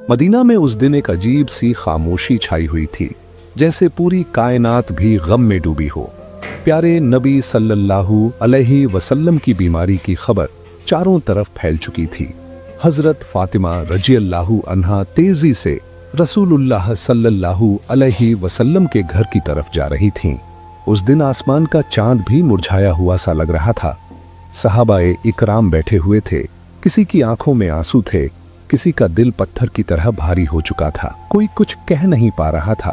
Medina में उस दिन एक अजीब सी खामोशी छाई हुई थी, जैसे पूरी कायनात भी गम में डूबी हो। प्यारे नबी सल्लल्लाहु अलैहि वसल्लम की बीमारी की खबर चारों तरफ फैल चुकी थी। हजरत फातिमा रज़ियल्लाहु अन्हा तेजी से रसूलुल्लाह सल्लल्लाहु अलैहि वसल्लम के घर की तरफ जा रही थीं। उस दिन आसमान का चांद भी मुरझाया हुआ सा लग रहा था। सहाबाए इकराम बैठे हुए थे, किसी की आंखों में आंसू थे, किसी का दिल पत्थर की तरह भारी हो चुका था। कोई कुछ कह नहीं पा रहा था,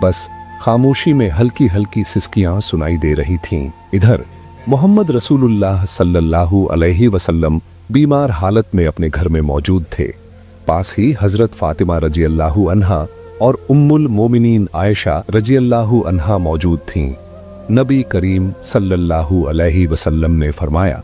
बस खामोशी में हल्की हल्की सिसकियां सुनाई दे रही थीं। इधर मोहम्मद रसूलुल्लाह सल्लल्लाहु अलैहि वसल्लम बीमार हालत में अपने घर में मौजूद थे। पास ही हजरत फातिमा रज़ियल्लाहु अन्हा और उम्मुल मोमिनीन आयशा रज़ियल्लाहु अन्हा मौजूद थीं। नबी करीम सल्लल्लाहु अलैहि वसल्लम ने फरमाया,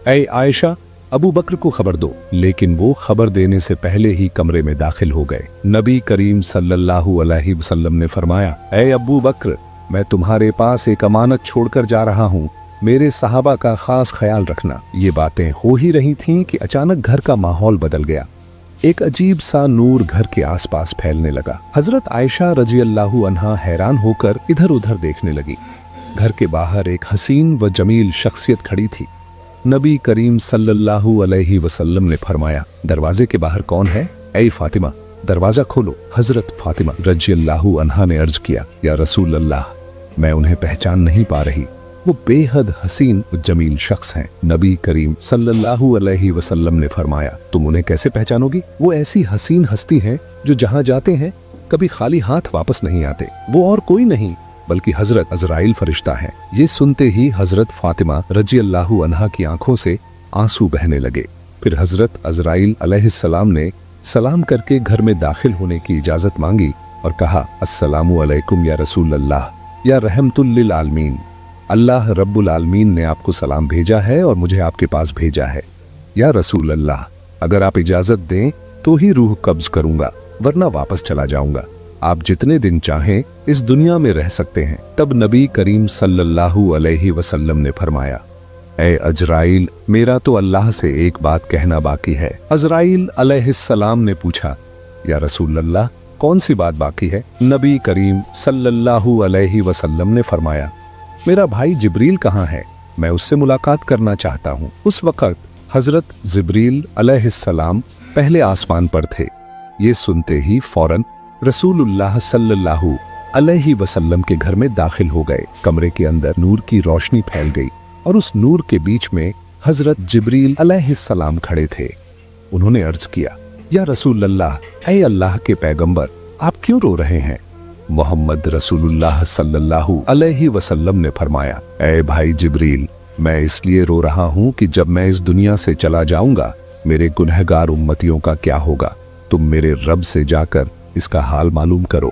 ऐ आयशा, अबू बकर को खबर दो। लेकिन वो खबर देने से पहले ही कमरे में दाखिल हो गए। नबी करीम सल्लल्लाहु अलैहि वसल्लम ने फरमाया, ऐ अबू बकर, मैं तुम्हारे पास एक अमानत छोड़कर जा रहा हूँ, मेरे सहाबा का खास ख्याल रखना। ये बातें हो ही रही थीं कि अचानक घर का माहौल बदल गया। एक अजीब सा नूर घर के आसपास फैलने लगा। हजरत आयशा रज़ियल्लाहु अन्हा हैरान होकर इधर उधर देखने लगी। घर के बाहर एक हसीन व जमील शख्सियत खड़ी थी। नबी करीम सल्लल्लाहु अलैहि वसल्लम ने फरमाया, दरवाजे के बाहर कौन है? ऐ फातिमा, दरवाजा खोलो। हजरत फातिमा रज़ियल्लाहु अन्हा ने अर्ज किया, या रसूल अल्लाह, मैं उन्हें पहचान नहीं पा रही। वो बेहद हसीन व जमील शख्स हैं। नबी करीम सल्लल्लाहु अलैहि वसल्लम ने फरमाया, तुम उन्हें कैसे पहचानोगी? वो ऐसी हसीन हस्ती हैं जो जहां जाते हैं कभी खाली हाथ वापस नहीं आते। वो और कोई नहीं बल्कि हजरत अज़राइल फरिश्ता है। ये सुनते ही हजरत फातिमा रज़ियल्लाहु अन्हा की आंखों से आंसू बहने लगे। फिर हजरत अज़राइल अलैहिस्सलाम ने सलाम करके घर में दाखिल होने की इजाजत मांगी और कहा, अस्सलामु अलैकुम या रसूल अल्लाह, या रहमतुल लिल आलमीन। अल्लाह रब्बुल आलमीन ने आपको सलाम भेजा है और मुझे आपके पास भेजा है। या रसूल अल्लाह, अगर आप इजाजत दें तो ही रूह कब्ज करूंगा, वरना वापस चला जाऊंगा। आप जितने दिन चाहें इस दुनिया में रह सकते हैं। तब नबी करीम सल्लल्लाहु अलैहि वसल्लम ने फरमाया, ऐ अज़राइल, मेरा तो अल्लाह से एक बात कहना बाकी है। अज़राइल अलैहिस्सलाम ने पूछा, या रसूल अल्लाह, कौन सी बात बाकी है? नबी करीम सल्लल्लाहु अलैहि वसल्लम ने फरमाया, मेरा भाई जिब्रील कहाँ है? मैं उससे मुलाकात करना चाहता हूँ। उस वक्त हजरत जिब्रील अलैहिस्सलाम पहले आसमान पर थे। ये सुनते ही फौरन रसूलुल्लाह सल्लल्लाहु अलैहि वसल्लम के घर में दाखिल हो गए। कमरे के अंदर नूर की रोशनी फैल गई और उस नूर के बीच में हजरत जिब्रील अलैहिस्सलाम खड़े थे। उन्होंने अर्ज किया, या रसूलल्लाह, ऐ अल्लाह के पैगंबर, आप क्यों रो रहे हैं? मोहम्मद रसूलुल्लाह सल्लल्लाहु अलैहि वसल्लम ने फरमाया, ऐ भाई जिब्रील, मैं इसलिए रो रहा हूँ कि जब मैं इस दुनिया से चला जाऊंगा, मेरे गुनहगार उम्मतियों का क्या होगा? तुम मेरे रब से जाकर इसका हाल मालूम करो।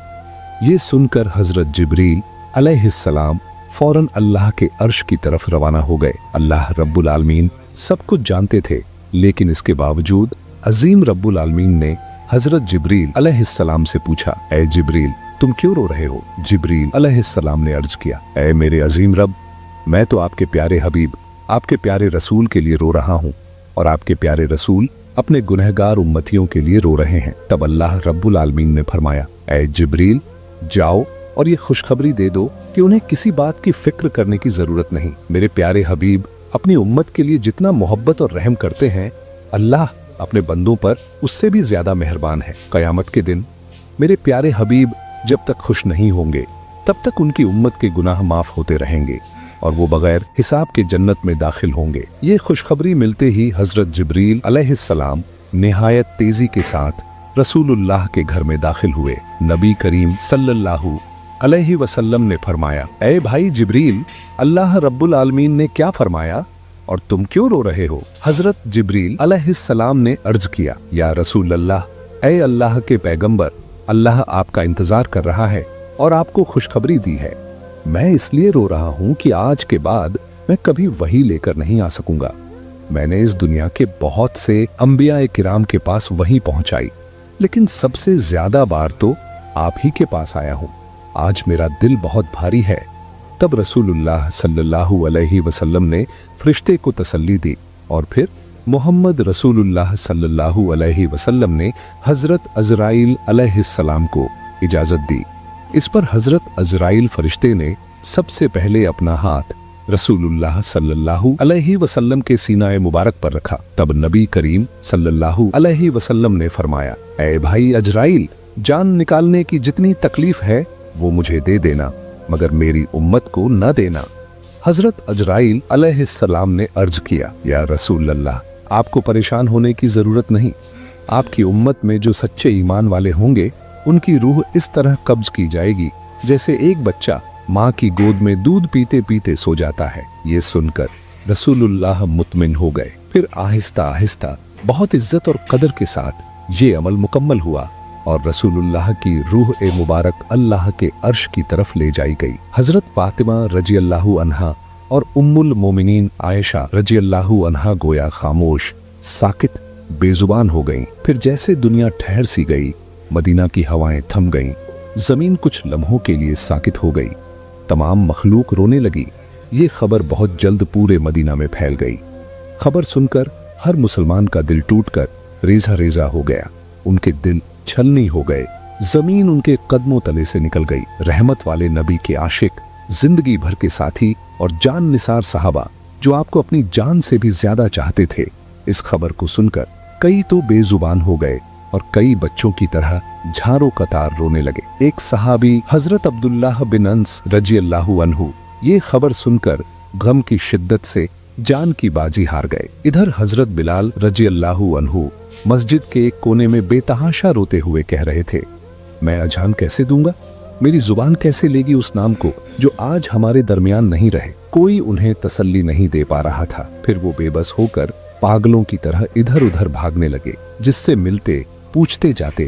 ये सुनकर हजरत जिब्रील अलैहिस्सलाम फौरन अल्लाह के अर्श की तरफ रवाना हो गए। अल्लाह रब्बुल आलमीन सब कुछ जानते थे, लेकिन इसके बावजूद अजीम रब्बुल आलमीन ने हजरत जिब्रील अलैहिस्सलाम से पूछा, ऐ जिब्रील, तुम क्यों रो रहे हो? जिब्रील अलैहिस्सलाम ने अर्ज किया, ऐ मेरे अजीम रब, मैं तो आपके प्यारे हबीब, आपके प्यारे रसूल के लिए रो रहा हूँ और आपके प्यारे रसूल अपने गुनहगार उम्मतियों के लिए रो रहे हैं। तब अल्लाह रब्बुल आलमीन ने फरमाया, ऐ जिब्रील, जाओ और ये खुशखबरी दे दो कि उन्हें किसी बात की फिक्र करने की जरूरत नहीं। मेरे प्यारे हबीब अपनी उम्मत के लिए जितना मोहब्बत और रहम करते हैं, अल्लाह अपने बंदों पर उससे भी ज्यादा मेहरबान है। कयामत के दिन मेरे प्यारे हबीब जब तक खुश नहीं होंगे, तब तक उनकी उम्मत के गुनाह माफ होते रहेंगे और वो बगैर हिसाब के जन्नत में दाखिल होंगे। ये खुशखबरी मिलते ही हजरत जिब्रील अलैहिस्सलाम निहायत तेजी के साथ रसूलुल्लाह के घर में दाखिल हुए। नबी करीम सल्लल्लाहु अलैहि वसल्लम ने फरमाया, ऐ भाई जिब्रील, अल्लाह रब्बुल आलमीन ने क्या फरमाया और तुम क्यों रो रहे हो? हजरत जिब्रील अलैहिस्सलाम ने अर्ज किया, या रसूल अल्लाह, ऐ अल्लाह के पैगंबर, अल्लाह आपका इंतजार कर रहा है और आपको खुशखबरी दी है। मैं इसलिए रो रहा हूँ कि आज के बाद मैं कभी वही लेकर नहीं आ सकूंगा। मैंने इस दुनिया के बहुत से अंबिया किराम के पास वही पहुंचाई, लेकिन सबसे ज्यादा बार तो आप ही के पास आया हूँ। आज मेरा दिल बहुत भारी है। तब रसूलुल्लाह सल्लल्लाहु अलैहि वसल्लम ने फरिश्ते को तसल्ली दी और फिर मोहम्मद रसूलुल्लाह सल्लल्लाहु अलैहि वसल्लम ने हजरत अजराइल अलैहिस्सलाम को इजाजत दी। इस पर हजरत अजराइल फरिश्ते ने सबसे पहले अपना हाथ रसूलुल्लाह सल्लल्लाहु अलैहि वसल्लम के सीनाए मुबारक पर रखा। तब नबी करीम सल्लल्लाहु अलैहि वसल्लम ने फरमाया, ऐ भाई अजराइल, जान निकालने की जितनी तकलीफ है वो मुझे दे देना, मगर मेरी उम्मत को न देना। हजरत अजराइल अलैहिस्सलाम ने अर्ज किया, या रसूल अल्लाह, आपको परेशान होने की जरूरत नहीं। आपकी उम्मत में जो सच्चे ईमान वाले होंगे उनकी रूह इस तरह कब्ज की जाएगी जैसे एक बच्चा माँ की गोद में दूध पीते पीते सो जाता है। ये सुनकर रसूलुल्लाह मुतमिन हो गए। फिर आहिस्ता आहिस्ता बहुत इज्जत और कदर के साथ ये अमल मुकम्मल हुआ और रसूलुल्लाह की रूह ए मुबारक अल्लाह के अर्श की तरफ ले जाई गई। हजरत फातिमा रजियल्लाहु अन्हा और उम्मुल मोमिनीन आयशा रजियल्लाहु अन्हा गोया खामोश, साकित, बेजुबान हो गईं। फिर जैसे दुनिया ठहर सी गई, मदीना की हवाएं थम गईं, जमीन कुछ लम्हों के लिए साकित हो गई, तमाम मखलूक रोने लगी। ये खबर बहुत जल्द पूरे मदीना में फैल गई। खबर सुनकर हर मुसलमान का दिल टूटकर रेजा रेजा हो गया। उनके दिल छलनी हो गए, जमीन उनके कदमों तले से निकल गई। रहमत वाले नबी के आशिक, जिंदगी भर के साथी और जान निसार सहाबा जो आपको अपनी जान से भी ज्यादा चाहते थे, इस खबर को सुनकर कई तो बेजुबान हो गए और कई बच्चों की तरह झारों कतार रोने लगे। एक सहाबी हजरत अब्दुल्लाह बिन अंस रजियल्लाहु अन्हु ये खबर सुनकर गम की शिद्दत से जान की बाजी हार गए। इधर हजरत बिलाल रजियल्लाहु अन्हु मस्जिद के एक कोने में बेतहाशा रोते हुए कह रहे थे, मैं अजान कैसे दूंगा, मेरी जुबान कैसे लेगी उस नाम को जो आज हमारे दरमियान नहीं रहे। कोई उन्हें तसल्ली नहीं दे पा रहा था। फिर वो बेबस होकर पागलों की तरह इधर उधर भागने लगे। जिससे मिलते पूछते जाते,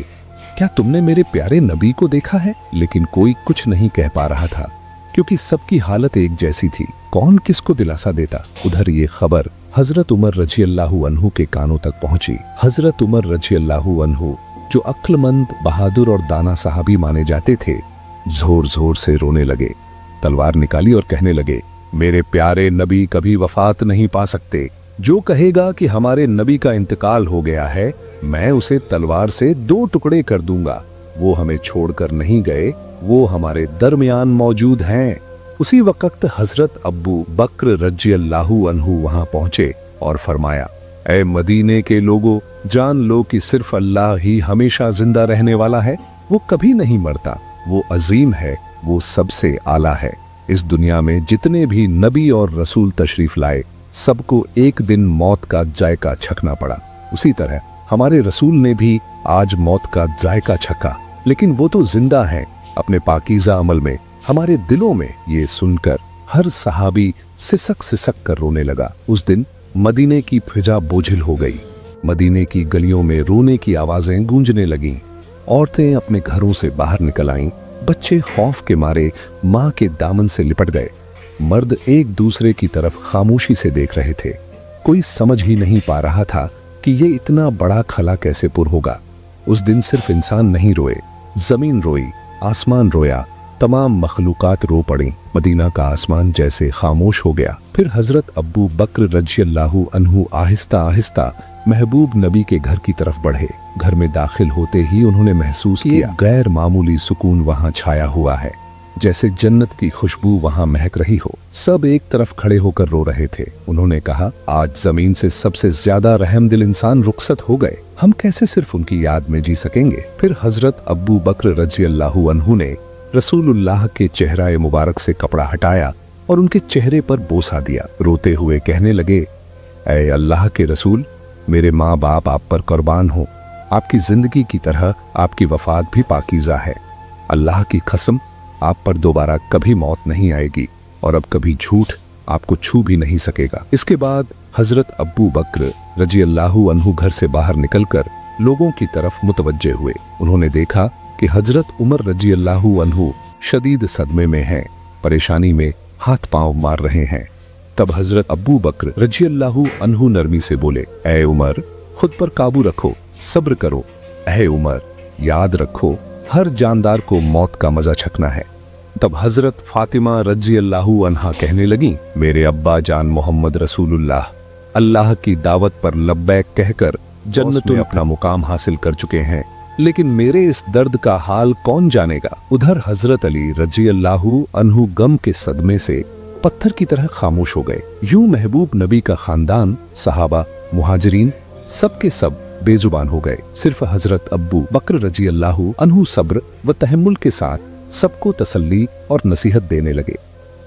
क्या तुमने मेरे प्यारे नबी को देखा है? लेकिन कोई कुछ नहीं कह पा रहा था क्योंकि सबकी हालत एक जैसी थी। कौन किसको दिलासा देता? उधर ये खबर हजरत उमर रजियल्लाहु अन्हु के कानों तक पहुंची। हजरत उमर रजियल्लाहु अन्हु जो अक्लमंद, बहादुर और दाना साहबी माने जाते थे, जोर जोर से रोने लगे, तलवार निकाली और कहने लगे, मेरे प्यारे नबी कभी वफात नहीं पा सकते। जो कहेगा कि हमारे नबी का इंतकाल हो गया है, मैं उसे तलवार से 2 टुकड़े कर दूंगा। वो हमें छोड़कर नहीं गए, वो हमारे दरमियान मौजूद हैं। उसी वक्त हजरत अब्बू बकर रजियल्लाहु अन्हु वहां पहुंचे और फरमाया, ऐ मदीने के लोगों, जान लो कि सिर्फ अल्लाह ही हमेशा जिंदा रहने वाला है। वो कभी नहीं मरता, वो अजीम है, वो सबसे आला है। इस दुनिया में जितने भी नबी और रसूल तशरीफ लाए, सबको एक दिन मौत का जायका छकना पड़ा। उसी तरह हमारे रसूल ने भी आज मौत का जायका छका, लेकिन वो तो जिंदा हैं अपने पाकीज़ा अमल में, हमारे दिलों में। ये सुनकर हर सहाबी सिसक सिसक कर रोने लगा। उस दिन मदीने की फिजा बोझिल हो गई। मदीने की गलियों में रोने की आवाजें गूंजने लगीं। औरतें अपने घरों से बाहर निकल आईं। बच्चे खौफ के मारे माँ के दामन से लिपट गए। मर्द एक दूसरे की तरफ खामोशी से देख रहे थे। कोई समझ ही नहीं पा रहा था कि ये इतना बड़ा खला कैसे पुर होगा। उस दिन सिर्फ इंसान नहीं रोए, जमीन रोई, आसमान रोया, तमाम मखलूकात रो पड़ी। मदीना का आसमान जैसे खामोश हो गया। फिर हजरत अब्बू बकर रजियल्लाहु अन्हु आहिस्ता आहिस्ता महबूब नबी के घर की तरफ बढ़े। घर में दाखिल होते ही उन्होंने महसूस किया गैर मामूली सुकून वहां छाया हुआ है, जैसे जन्नत की खुशबू वहां महक रही हो। सब एक तरफ खड़े होकर रो रहे थे। उन्होंने कहा, आज जमीन से सबसे ज्यादा रहमदिल इंसान रुखसत हो गए, हम कैसे सिर्फ उनकी याद में जी सकेंगे। फिर हजरत अब्बू बकर रजियल्लाहु अन्हु ने रसूलुल्लाह के चेहरा मुबारक से कपड़ा हटाया और उनके चेहरे पर बोसा दिया। रोते हुए कहने लगे, ऐ अल्लाह के रसूल, मेरे माँ बाप आप पर कुर्बान हो। आपकी जिंदगी की तरह आपकी वफात भी पाकीज़ा है। अल्लाह की कसम, आप पर दोबारा कभी मौत नहीं आएगी और अब कभी झूठ आपको छू भी नहीं सकेगा। इसके बाद हजरत अब्बू बकर रजियल्लाहु अन्हु घर से बाहर निकलकर लोगों की तरफ मुतवज्जे हुए। उन्होंने देखा कि हजरत उमर रजियल्लाहु अन्हु शदीद सदमे में हैं, परेशानी में हाथ पांव मार रहे हैं। तब हजरत अब्बू बकर रजियल्लाहु अन्हु नरमी से बोले, ऐ उमर, खुद पर काबू रखो, सब्र करो। ऐ उमर, याद रखो, हर जानदार को मौत का मजा छकना है। तब हजरत फातिमा रजियल्लाहु अन्हा कहने लगी, मेरे अब्बा जान मोहम्मद रसूलुल्लाह, अल्लाह की दावत पर लब्बैक कहकर जन्नत में अपना मुकाम हासिल कर चुके हैं, लेकिन मेरे इस दर्द का हाल कौन जानेगा। उधर हजरत अली रजी अल्लाहु अन्हु गम के सदमे से पत्थर की तरह खामोश हो गए। यूं महबूब नबी का खानदान, सहाबा, मुहाजिरीन सबके सब बेजुबान हो गए। सिर्फ हजरत अब्बू बकर रजी अल्लाहु अन्हु सब्र व तहम्मुल के साथ सबको तसल्ली और नसीहत देने लगे।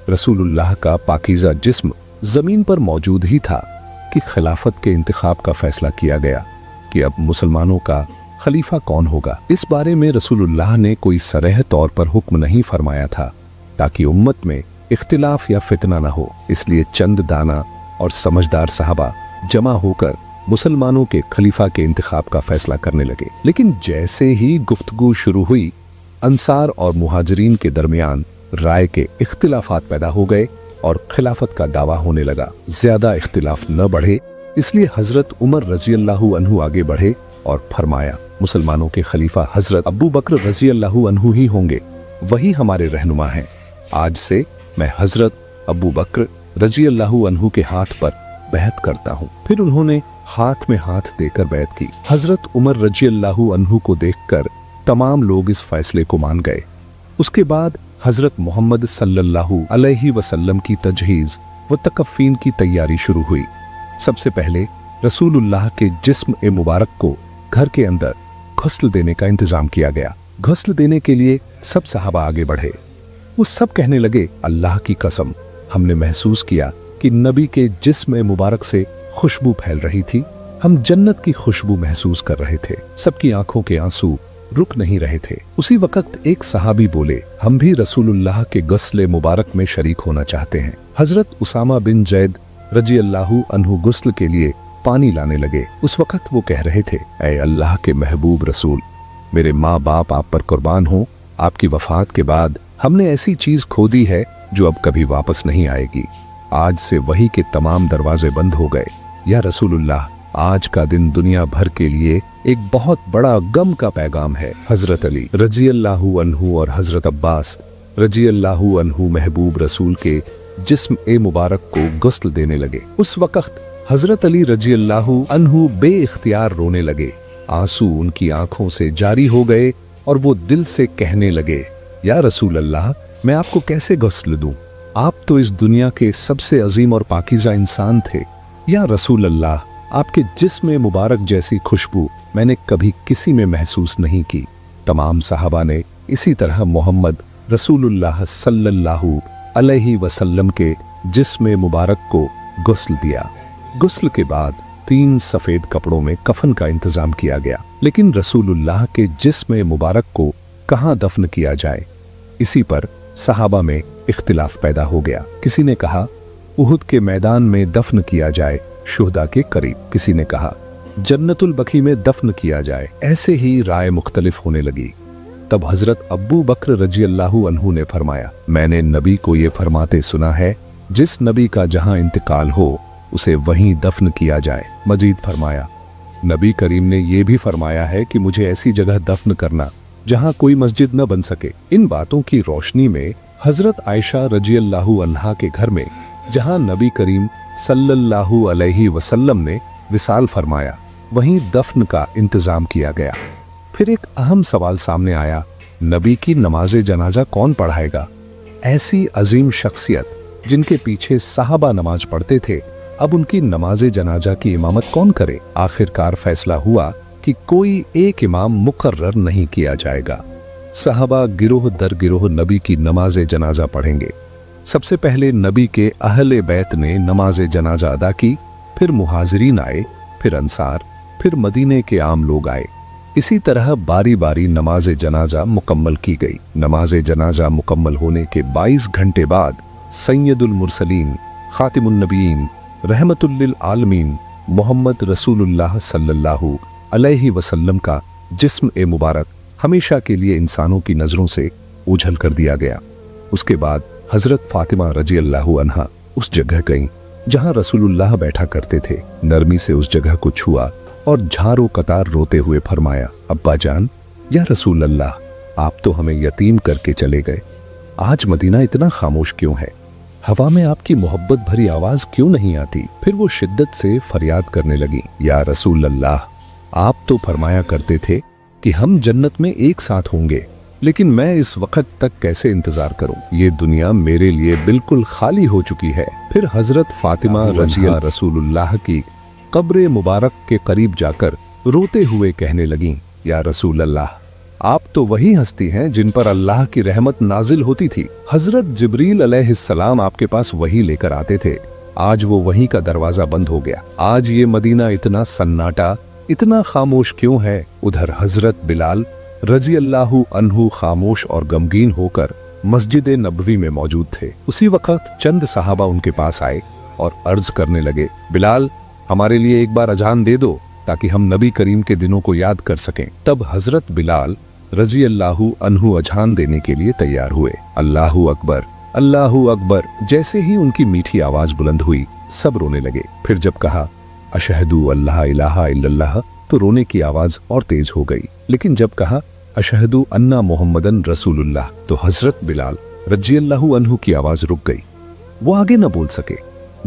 रसूलुल्लाह का पाकीज़ा जिस्म जमीन पर मौजूद ही था कि खिलाफत के इंतखाब का फैसला किया गया कि अब मुसलमानों का खलीफा कौन होगा। इस बारे में रसूलुल्लाह ने कोई सरेह तौर पर हुक्म नहीं फरमाया था ताकि उम्मत में इख्तिलाफ या फितना न हो। इसलिए चंद दाना और समझदार सहाबा जमा होकर मुसलमानों के खलीफा के इंतखाब का फैसला करने लगे। लेकिन जैसे ही गुफ्तगू शुरू हुई, अंसार और मुहाजिरीन के दरमियान राय के इख्तिलाफात पैदा हो गए और खिलाफत का दावा होने लगा। ज्यादा इख्तिलाफ न बढ़े इसलिए हजरत उमर रजी अल्लाहु अन्हु आगे बढ़े और फरमाया, मुसलमानों के खलीफा हजरत अबू बकर रजी अल्लाहु अन्हु ही होंगे, वही हमारे रहनुमा हैं। आज से मैं हजरत अबू बकर रजी अल्लाहु अन्हु के हाथ पर बैत करता हूँ। फिर उन्होंने हाथ में हाथ देकर बैत की। हजरत उमर रजी अल्लाहु अन्हु को देखकर तमाम लोग इस फैसले को मान गए। उसके बाद हजरत मोहम्मद सल्लल्लाहु अलैहि वसल्लम की तजहीज व तकफ़ीन की तैयारी शुरू हुई। सबसे पहले रसूलुल्लाह के जिस्म ए मुबारक को घर के अंदर गुस्ल देने का इंतजाम किया गया। गुस्ल देने के लिए सब सहाबा आगे बढ़े। वो सब कहने लगे, अल्लाह की कसम, हमने महसूस किया कि नबी के जिस्म ए मुबारक से खुशबू फैल रही थी। हम जन्नत की खुशबू महसूस कर रहे थे। सबकी आंखों के आंसू रुक नहीं रहे थे। उसी वक्त एक सहाबी बोले, हम भी रसूलुल्लाह के गुस्ल मुबारक में शरीक होना चाहते हैं। हजरत उसामा बिन जैद रजी अल्लाहु अन्हु गुस्ल के लिए पानी लाने लगे। उस वक्त वो कह रहे थे, ऐ अल्लाह के महबूब रसूल, मेरे माँ बाप आप पर कुर्बान हो। आपकी वफात के बाद हमने ऐसी चीज खो दी है जो अब कभी वापस नहीं आएगी। आज से वही के तमाम दरवाजे बंद हो गए। या रसूलुल्लाह, आज का दिन दुनिया भर के लिए एक बहुत बड़ा गम का पैगाम है। हजरत अली रजी अल्लाहु अन्हु और हजरत अब्बास रजी अल्लाहु अन्हु महबूब रसूल के जिस्म ए मुबारक को गुस्ल देने लगे। उस वक्त हजरत अली रजी अल्लाहु अन्हु बेइख्तियार रोने लगे। आंसू उनकी आंखों से जारी हो गए और वो दिल से कहने लगे, या रसूल अल्लाह, मैं आपको कैसे गुस्ल दूं? आप तो इस दुनिया के सबसे अजीम और पाकीज़ा इंसान थे। या रसूल अल्लाह, आपके जिस्म मुबारक जैसी खुशबू मैंने कभी किसी में महसूस नहीं की। तमाम सहाबा ने इसी तरह मोहम्मद रसूलुल्लाह सल्लल्लाहु अलैहि वसल्लम के जिस्म मुबारक को गुस्ल दिया। गुस्ल के बाद 3 सफेद कपड़ों में कफन का इंतजाम किया गया। लेकिन रसूलुल्लाह के जिस्म मुबारक को कहाँ दफन किया जाए, इसी पर सहाबा में इख्तिलाफ पैदा हो गया। किसी ने कहा उहुद के मैदान में दफन किया जाए, शुहदा के करीब। किसी ने कहा जन्नतुल बकी में दफन किया जाए। ऐसे ही राय मुख्तलिफ होने लगी। तब हजरत अब्बू बकर रजी अल्लाहु अन्हु ने फरमाया, मैंने नबी को ये फरमाते सुना है, जिस नबी का जहां इंतकाल हो उसे वहीं दफन किया जाए। मजीद फरमाया, नबी करीम ने यह भी फरमाया है कि मुझे ऐसी जगह दफन करना जहां कोई मस्जिद न बन सके। इन बातों की रोशनी में हजरत आयशा रजी अल्लाहु अन्हा के घर में, जहां नबी करीम सल्लल्लाहु अलैहि वसल्लम ने विसाल फरमाया, वहीं दफन का इंतजाम किया गया। फिर एक अहम सवाल सामने आया, नबी की नमाज जनाजा कौन पढ़ाएगा? ऐसी अजीम शख्सियत जिनके पीछे सहाबा नमाज पढ़ते थे, अब उनकी नमाज जनाजा की इमामत कौन करे? आखिरकार फैसला हुआ कि कोई एक इमाम मुकर्रर नहीं किया जाएगा। सहाबा गिरोह दर गिरोह नबी की नमाज जनाजा पढ़ेंगे। सबसे पहले नबी के अहले बैत ने नमाज जनाजा अदा की, फिर मुहाजिरीन आए, फिर अंसार, फिर मदीने के आम लोग आए। इसी तरह बारी बारी नमाज जनाजा मुकम्मल की गई। नमाज जनाजा मुकम्मल होने के 22 घंटे बाद सैयदुल मुरसलीन, खातिमुन नबीयीन, रहमतुल लिल आलमीन मोहम्मद रसूलुल्लाह सल्लल्लाहु अलैहि वसल्लम का जिस्म ए मुबारक हमेशा के लिए इंसानों की नजरों से ओझल कर दिया गया। उसके बाद हजरत फातिमा रजी अल्लाहु अन्हा उस जगह गईं जहां रसूलुल्लाह बैठा करते थे। नरमी से उस जगह को छुआ और झारो कतार रोते हुए फरमाया, अब्बा जान, या रसूल अल्लाह, आप तो हमें यतीम करके चले गए। आज मदीना इतना खामोश क्यों है? हवा में आपकी मोहब्बत भरी आवाज क्यों नहीं आती? फिर वो शिद्दत से फरियाद करने लगी, या रसूल अल्लाह, आप तो फरमाया करते थे कि हम जन्नत में एक साथ होंगे, लेकिन मैं इस वक्त तक कैसे इंतजार करूं? ये दुनिया मेरे लिए बिल्कुल खाली हो चुकी है। फिर हजरत फातिमा रज़िया रसूलुल्लाह की कब्र मुबारक के करीब जाकर रोते हुए कहने लगीं, या रसूल अल्लाह, आप तो वही हस्ती हैं जिन पर अल्लाह की रहमत नाजिल होती थी। हजरत जिब्रील अलैहिस्सलाम आपके पास वही लेकर आते थे। आज वो वही का दरवाजा बंद हो गया। आज ये मदीना इतना सन्नाटा, इतना खामोश क्यों है? उधर हजरत बिलाल रजी अल्लाहु अन्हु खामोश और गमगीन होकर मस्जिद नबवी में मौजूद थे। उसी वक्त चंद सहाबा उनके पास आए और अर्ज करने लगे, बिलाल, हमारे लिए एक बार अजान दे दो ताकि हम नबी करीम के दिनों को याद कर सकें। तब हजरत बिलाल रजी अल्लाहु अन्हु अजान देने के लिए तैयार हुए। अल्लाहु अकबर, अल्लाहु अकबर। जैसे ही उनकी मीठी आवाज बुलंद हुई, सब रोने लगे। फिर जब कहा अशहदु अल्लाह इलाहा इल्लल्लाह, तो रोने की आवाज और तेज हो गई। लेकिन जब कहा अशहदु अन्ना मोहम्मदन रसूलुल्लाह, तो हजरत बिलाल रजी अल्लाहु अन्हु की आवाज रुक गई। वो आगे न बोल सके,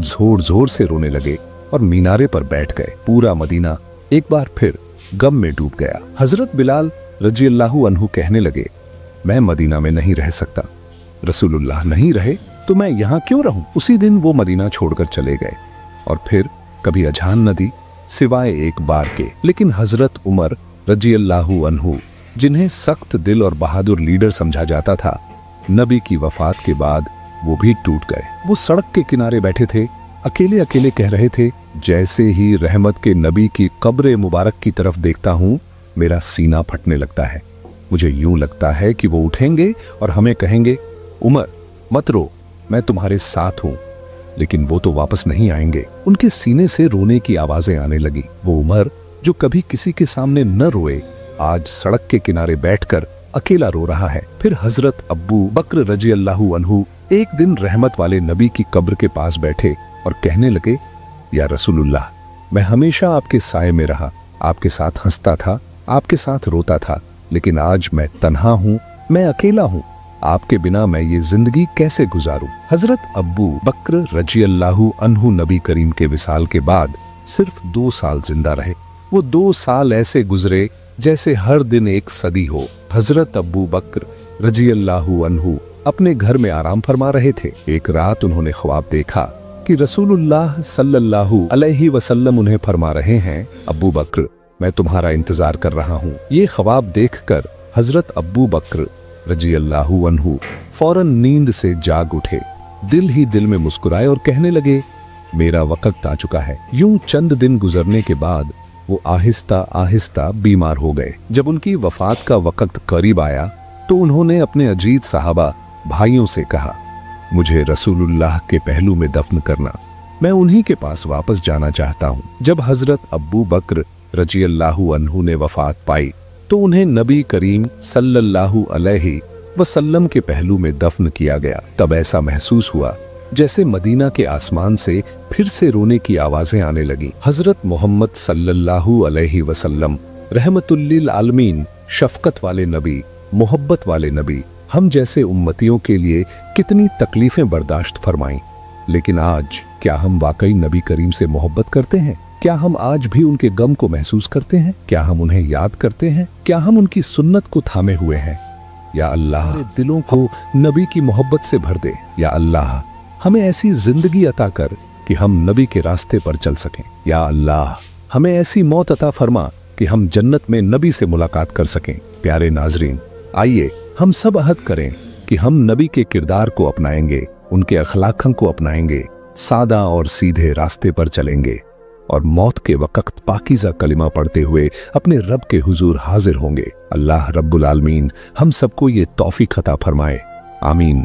जोर जोर से रोने लगे और मीनारे पर बैठ गए। पूरा मदीना एक बार फिर गम में डूब गया। हजरत बिलाल रजी अल्लाहु अन्हु कहने लगे, मैं मदीना में नहीं रह सकता। रसूलुल्लाह नहीं रहे तो मैं यहाँ क्यों रहूं? उसी दिन वो मदीना छोड़कर चले गए और फिर कभी अजान न दी सिवाय एक बार के। लेकिन हजरत उमर रजी अल्लाहु अन्हु, जिन्हें सख्त दिल और बहादुर लीडर समझा जाता था, नबी की वफात के बाद वो भी टूट गए। वो सड़क के किनारे बैठे थे, अकेले अकेले कह रहे थे, जैसे ही रहमत के नबी की कब्र मुबारक की तरफ देखता हूं, मेरा सीना फटने लगता है। मुझे यूं लगता है कि वो उठेंगे और हमें कहेंगे, उमर मत रो, मैं तुम्हारे साथ हूं। लेकिन वो तो वापस नहीं आएंगे। उनके सीने से रोने की आवाजें आने लगी। वो उमर जो कभी किसी के सामने न रोए, आज सड़क के किनारे बैठकर अकेला रो रहा है। फिर हजरत अब्बू बकर रजी अल्लाहु अन्हु एक दिन रहमत वाले नबी की कब्र के पास बैठे और कहने लगे, या रसूलुल्लाह, मैं हमेशा आपके साए में रहा, आपके साथ हंसता था, आपके साथ रोता था, लेकिन आज मैं तन्हा हूँ, मैं अकेला हूँ। आपके बिना मैं ये जिंदगी कैसे गुजारूं? हजरत अब्बू बकर रजी अल्लाहु अन्हु नबी करीम के विसाल के बाद सिर्फ 2 साल जिंदा रहे। वो 2 साल ऐसे गुजरे जैसे हर दिन एक सदी हो। हजरत अब्बू बकर रजी अल्लाहु अन्हु अपने घर में आराम फरमा रहे थे। एक रात उन्होंने ख्वाब देखा कि रसूलुल्लाह सल्लल्लाहु अलैहि वसल्लम उन्हें फरमा रहे हैं, अब्बू बकर, मैं तुम्हारा इंतजार कर रहा हूँ। ये ख्वाब देखकर हजरत अब्बू बकर रजी अल्लाहु अन्हु फौरन नींद से जाग उठे, दिल ही दिल में मुस्कुराए और कहने लगे, मेरा वक्त आ चुका है। यूं चंद दिन गुजरने के बाद वो आहिस्ता आहिस्ता बीमार हो गए। जब उनकी वफात का वक्त करीब आया तो उन्होंने अपने अजीज साहबा भाइयों से कहा, मुझे रसूलुल्लाह के पहलू में दफन करना, मैं उन्हीं के पास वापस जाना चाहता हूँ। जब हजरत अब्बू बकर रजी अल्लाहु अन्हु ने वफात पाई तो उन्हें नबी करीम सल्लल्लाहु अलैहि वसल्लम के पहलू में दफन किया गया। तब ऐसा महसूस हुआ जैसे मदीना के आसमान से फिर से रोने की आवाजें आने लगी। हजरत मोहम्मद सल्लल्लाहु अलैहि वसल्लम रहमतुल्लिल आलमीन, शफकत वाले नबी, मोहब्बत वाले नबी, हम जैसे उम्मतियों के लिए कितनी तकलीफें बर्दाश्त फरमाईं। लेकिन आज क्या हम वाकई नबी करीम से मोहब्बत करते हैं? क्या हम आज भी उनके गम को महसूस करते हैं? क्या हम उन्हें याद करते हैं? क्या हम उनकी सुन्नत को थामे हुए हैं? या अल्लाह, दिलों को नबी की मोहब्बत से भर दे। या अल्लाह, हमें ऐसी जिंदगी अता कर कि हम नबी के रास्ते पर चल सकें। या अल्लाह, हमें ऐसी मौत अता फरमा कि हम जन्नत में नबी से मुलाकात कर सकें। प्यारे नाजरीन, आइए हम सब अहद करें कि हम नबी के किरदार को अपनाएंगे, उनके अखलाक को अपनाएंगे, सादा और सीधे रास्ते पर चलेंगे और मौत के वक्त पाकीज़ा कलिमा पढ़ते हुए अपने रब के हुजूर हाजिर होंगे। अल्लाह रब्बुल आलमीन हम सबको ये तौफीक अता फरमाए। आमीन।